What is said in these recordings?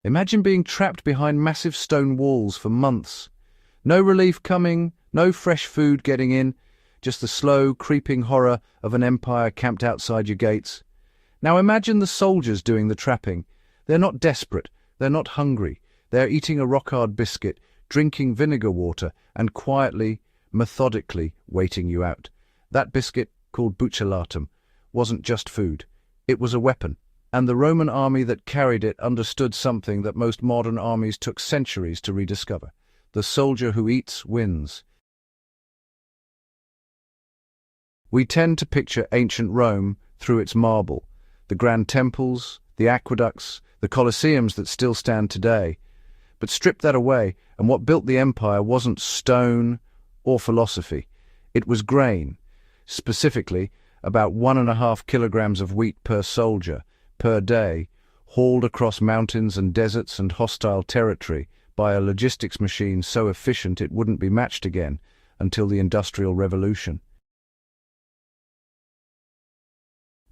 Imagine being trapped behind massive stone walls for months. No relief coming, no fresh food getting in, just the slow, creeping horror of an empire camped outside your gates. Now imagine the soldiers doing the trapping. They're not desperate, they're not hungry. They're eating a rock-hard biscuit, drinking vinegar water, and quietly, methodically waiting you out. That biscuit, called bucellatum, wasn't just food. It was a weapon. And the Roman army that carried it understood something that most modern armies took centuries to rediscover. The soldier who eats wins. We tend to picture ancient Rome through its marble, the grand temples, the aqueducts, the colosseums that still stand today. But strip that away, and what built the empire wasn't stone or philosophy. It was grain, specifically about 1.5 kilograms of wheat per soldier, per day, hauled across mountains and deserts and hostile territory by a logistics machine so efficient it wouldn't be matched again until the Industrial Revolution.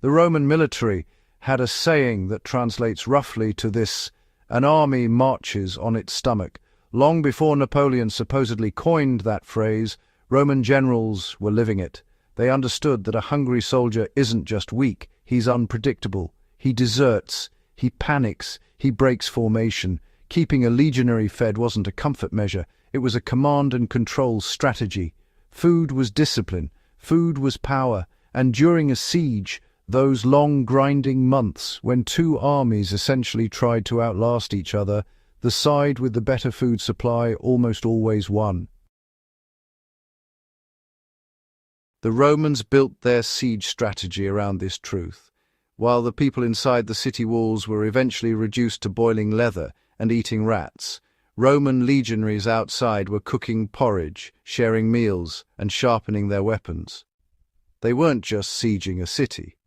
The Roman military had a saying that translates roughly to this: an army marches on its stomach. Long before Napoleon supposedly coined that phrase, Roman generals were living it. They understood that a hungry soldier isn't just weak, he's unpredictable. He deserts, he panics, he breaks formation. Keeping a legionary fed wasn't a comfort measure, it was a command and control strategy. Food was discipline, food was power, and during a siege, those long grinding months when two armies essentially tried to outlast each other, the side with the better food supply almost always won. The Romans built their siege strategy around this truth. While the people inside the city walls were eventually reduced to boiling leather and eating rats, Roman legionaries outside were cooking porridge, sharing meals, and sharpening their weapons. They weren't just sieging a city.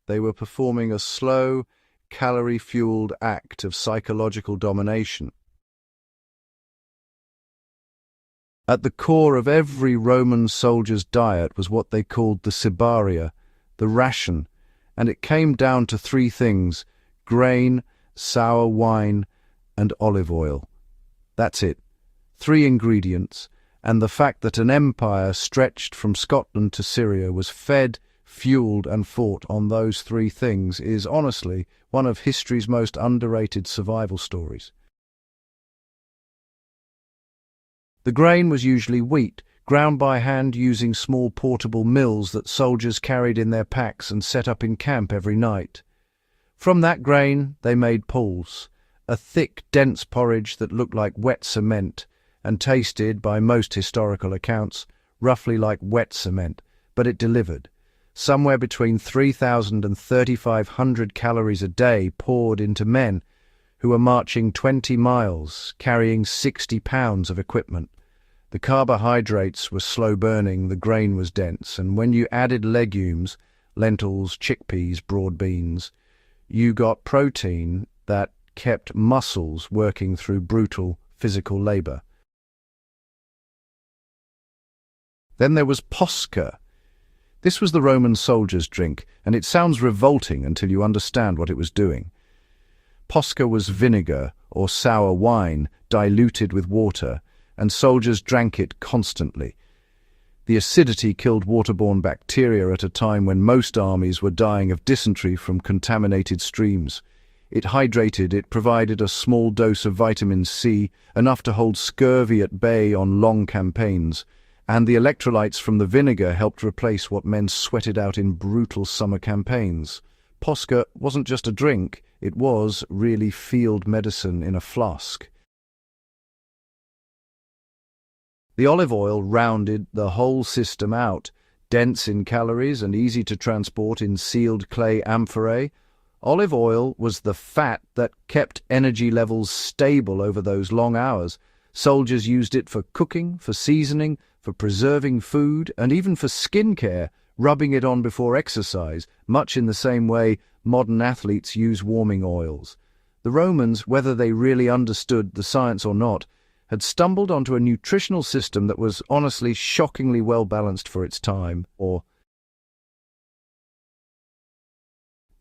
They were performing a slow, calorie-fueled act of psychological domination. At the core of every Roman soldier's diet was what they called the cibaria, the ration, and it came down to 3 things: grain, sour wine, and olive oil. That's it. 3 ingredients, and the fact that an empire stretched from Scotland to Syria was fed, fueled, and fought on those 3 things is honestly one of history's most underrated survival stories. The grain was usually wheat, ground by hand using small portable mills that soldiers carried in their packs and set up in camp every night. From that grain they made pulse, a thick, dense porridge that looked like wet cement and tasted, by most historical accounts, roughly like wet cement, but it delivered. Somewhere between 3,000 and 3,500 calories a day poured into men who were marching 20 miles, carrying 60 pounds of equipment. The carbohydrates were slow-burning, the grain was dense, and when you added legumes, lentils, chickpeas, broad beans, you got protein that kept muscles working through brutal physical labor. Then there was posca. This was the Roman soldier's drink, and it sounds revolting until you understand what it was doing. Posca was vinegar or sour wine diluted with water, and soldiers drank it constantly. The acidity killed waterborne bacteria at a time when most armies were dying of dysentery from contaminated streams. It hydrated, it provided a small dose of vitamin C, enough to hold scurvy at bay on long campaigns, and the electrolytes from the vinegar helped replace what men sweated out in brutal summer campaigns. Posca wasn't just a drink, it was really field medicine in a flask. The olive oil rounded the whole system out, dense in calories and easy to transport in sealed clay amphorae. Olive oil was the fat that kept energy levels stable over those long hours. Soldiers used it for cooking, for seasoning, for preserving food, and even for skin care, rubbing it on before exercise, much in the same way modern athletes use warming oils. The Romans, whether they really understood the science or not, had stumbled onto a nutritional system that was honestly shockingly well-balanced for its time.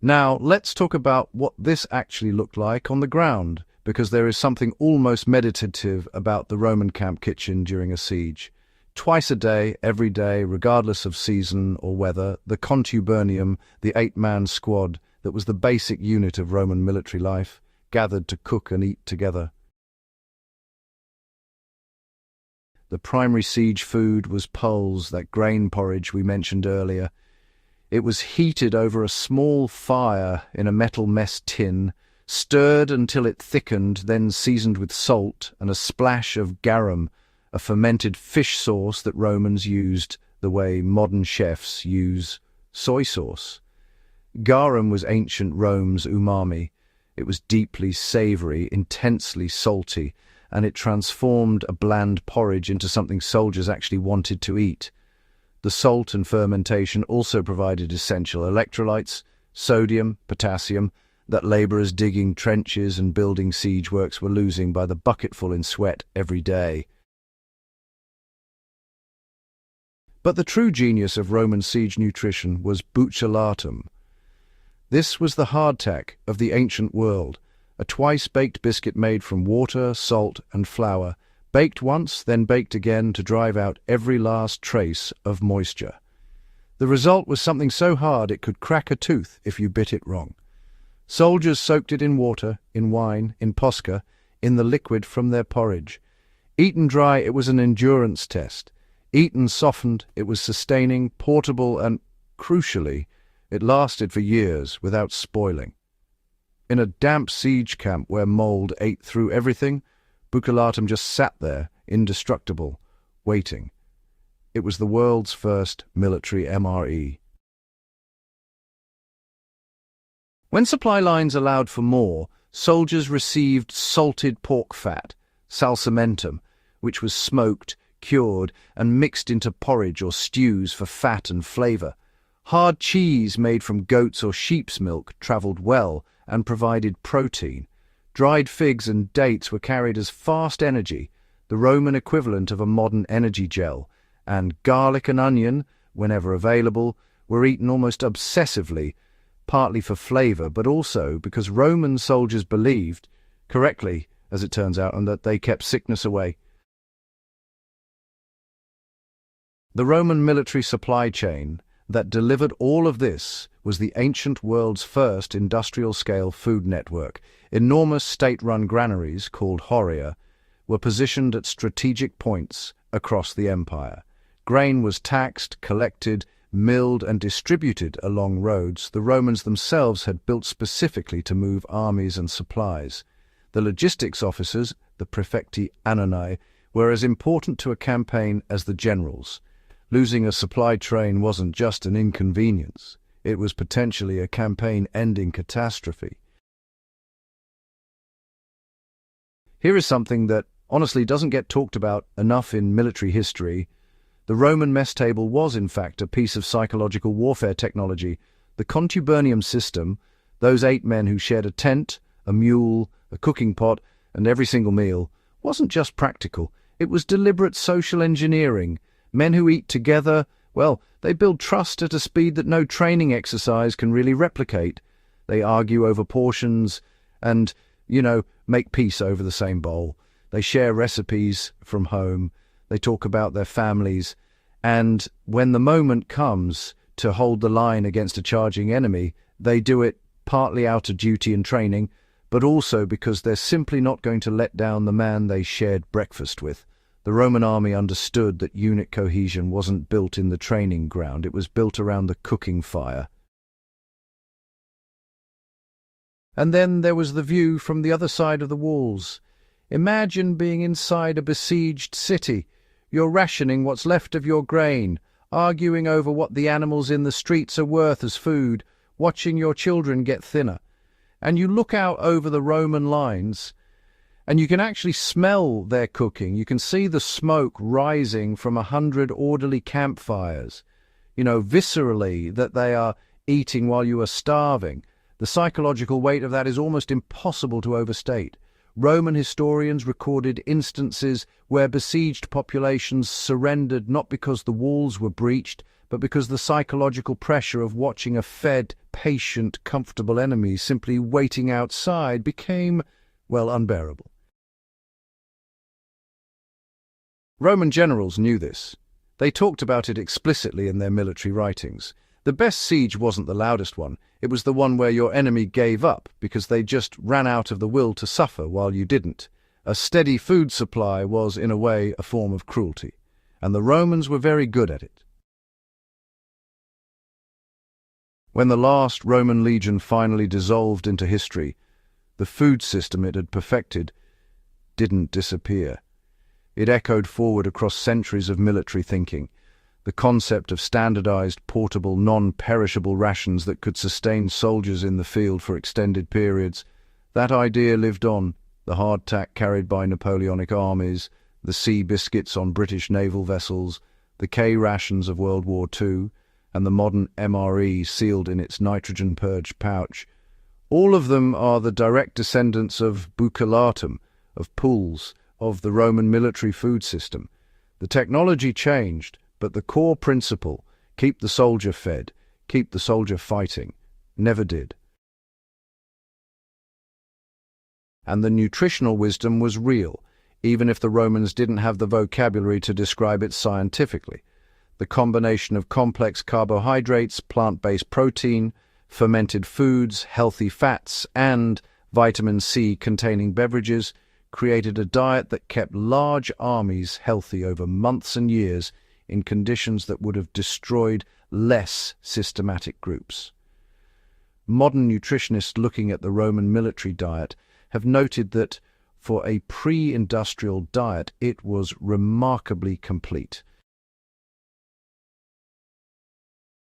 Now, let's talk about what this actually looked like on the ground, because there is something almost meditative about the Roman camp kitchen during a siege. Twice a day, every day, regardless of season or weather, the contubernium, the 8-man squad that was the basic unit of Roman military life, gathered to cook and eat together. The primary siege food was pulse, that grain porridge we mentioned earlier. It was heated over a small fire in a metal mess tin, stirred until it thickened, then seasoned with salt and a splash of garum, a fermented fish sauce that Romans used the way modern chefs use soy sauce. Garum was ancient Rome's umami. It was deeply savory, intensely salty, and it transformed a bland porridge into something soldiers actually wanted to eat. The salt and fermentation also provided essential electrolytes, sodium, potassium, that labourers digging trenches and building siege works were losing by the bucketful in sweat every day. But the true genius of Roman siege nutrition was bucellatum. This was the hardtack of the ancient world, a twice-baked biscuit made from water, salt, and flour, baked once, then baked again to drive out every last trace of moisture. The result was something so hard it could crack a tooth if you bit it wrong. Soldiers soaked it in water, in wine, in posca, in the liquid from their porridge. Eaten dry, it was an endurance test. Eaten softened, it was sustaining, portable, and, crucially, it lasted for years without spoiling. In a damp siege camp where mold ate through everything, bucellatum just sat there, indestructible, waiting. It was the world's first military MRE. When supply lines allowed for more, soldiers received salted pork fat, salsamentum, which was smoked, cured, and mixed into porridge or stews for fat and flavour. Hard cheese made from goat's or sheep's milk travelled well and provided protein. Dried figs and dates were carried as fast energy, the Roman equivalent of a modern energy gel, and garlic and onion, whenever available, were eaten almost obsessively, partly for flavour, but also because Roman soldiers believed, correctly as it turns out, and that they kept sickness away. The Roman military supply chain that delivered all of this was the ancient world's first industrial-scale food network. Enormous state-run granaries, called horia, were positioned at strategic points across the empire. Grain was taxed, collected, milled and distributed along roads the Romans themselves had built specifically to move armies and supplies. The logistics officers, the praefecti annoni, were as important to a campaign as the generals. Losing a supply train wasn't just an inconvenience, it was potentially a campaign-ending catastrophe. Here is something that honestly doesn't get talked about enough in military history. The Roman mess table was, in fact, a piece of psychological warfare technology. The contubernium system, those 8 men who shared a tent, a mule, a cooking pot, and every single meal, wasn't just practical. It was deliberate social engineering. Men who eat together, well, they build trust at a speed that no training exercise can really replicate. They argue over portions and, make peace over the same bowl. They share recipes from home. They talk about their families, and when the moment comes to hold the line against a charging enemy, they do it partly out of duty and training, but also because they're simply not going to let down the man they shared breakfast with. The Roman army understood that unit cohesion wasn't built in the training ground, it was built around the cooking fire. And then there was the view from the other side of the walls. Imagine being inside a besieged city. You're rationing what's left of your grain, arguing over what the animals in the streets are worth as food, watching your children get thinner. And you look out over the Roman lines, and you can actually smell their cooking. You can see the smoke rising from 100 orderly campfires. Viscerally, that they are eating while you are starving. The psychological weight of that is almost impossible to overstate. Roman historians recorded instances where besieged populations surrendered not because the walls were breached, but because the psychological pressure of watching a fed, patient, comfortable enemy simply waiting outside became well, unbearable. Roman generals knew this. They talked about it explicitly in their military writings. The best siege wasn't the loudest one, it was the one where your enemy gave up because they just ran out of the will to suffer while you didn't. A steady food supply was, in a way, a form of cruelty, and the Romans were very good at it. When the last Roman legion finally dissolved into history, the food system it had perfected didn't disappear. It echoed forward across centuries of military thinking. The concept of standardized, portable, non-perishable rations that could sustain soldiers in the field for extended periods, that idea lived on. The hardtack carried by Napoleonic armies, the sea biscuits on British naval vessels, the K-rations of World War II, and the modern MRE sealed in its nitrogen-purged pouch. All of them are the direct descendants of buccellatum, of pools, of the Roman military food system. The technology changed, but the core principle, keep the soldier fed, keep the soldier fighting, never did. And the nutritional wisdom was real, even if the Romans didn't have the vocabulary to describe it scientifically. The combination of complex carbohydrates, plant-based protein, fermented foods, healthy fats, and vitamin C-containing beverages created a diet that kept large armies healthy over months and years in conditions that would have destroyed less systematic groups. Modern nutritionists looking at the Roman military diet have noted that for a pre-industrial diet, it was remarkably complete.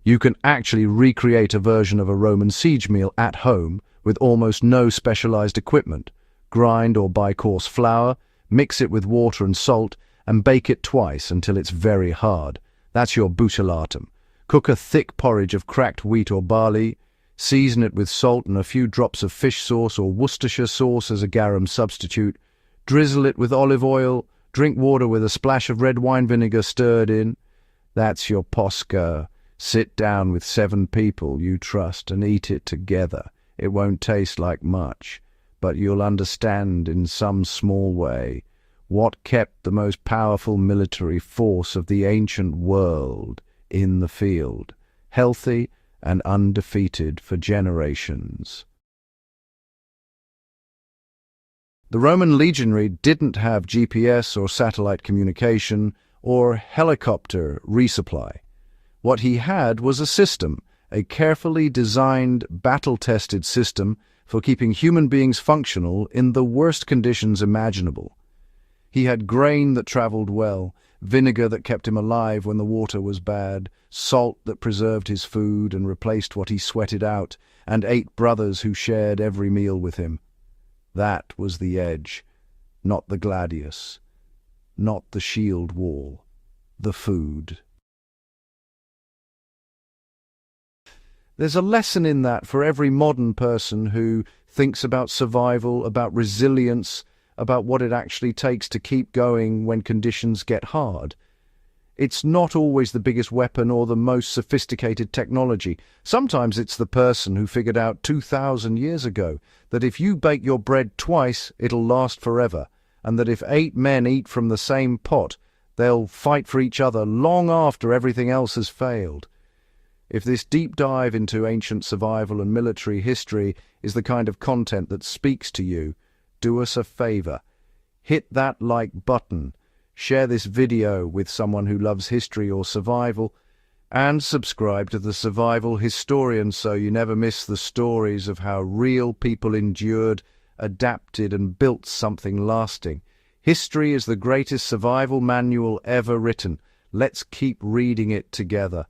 You can actually recreate a version of a Roman siege meal at home with almost no specialized equipment. Grind or buy coarse flour, mix it with water and salt, and bake it twice until it's very hard. That's your buccellatum. Cook a thick porridge of cracked wheat or barley, season it with salt and a few drops of fish sauce or Worcestershire sauce as a garum substitute, drizzle it with olive oil, drink water with a splash of red wine vinegar stirred in. That's your posca. Sit down with 7 people you trust and eat it together. It won't taste like much, but you'll understand in some small way what kept the most powerful military force of the ancient world in the field, healthy and undefeated for generations. The Roman legionary didn't have GPS or satellite communication or helicopter resupply. What he had was a system, a carefully designed, battle-tested system for keeping human beings functional in the worst conditions imaginable. He had grain that traveled well, vinegar that kept him alive when the water was bad, salt that preserved his food and replaced what he sweated out, and 8 brothers who shared every meal with him. That was the edge, not the gladius, not the shield wall, the food. There's a lesson in that for every modern person who thinks about survival, about resilience, about what it actually takes to keep going when conditions get hard. It's not always the biggest weapon or the most sophisticated technology. Sometimes it's the person who figured out 2,000 years ago that if you bake your bread twice, it'll last forever, and that if 8 men eat from the same pot, they'll fight for each other long after everything else has failed. If this deep dive into ancient survival and military history is the kind of content that speaks to you, do us a favor. Hit that like button, share this video with someone who loves history or survival, and subscribe to The Survival Historian so you never miss the stories of how real people endured, adapted, and built something lasting. History is the greatest survival manual ever written. Let's keep reading it together.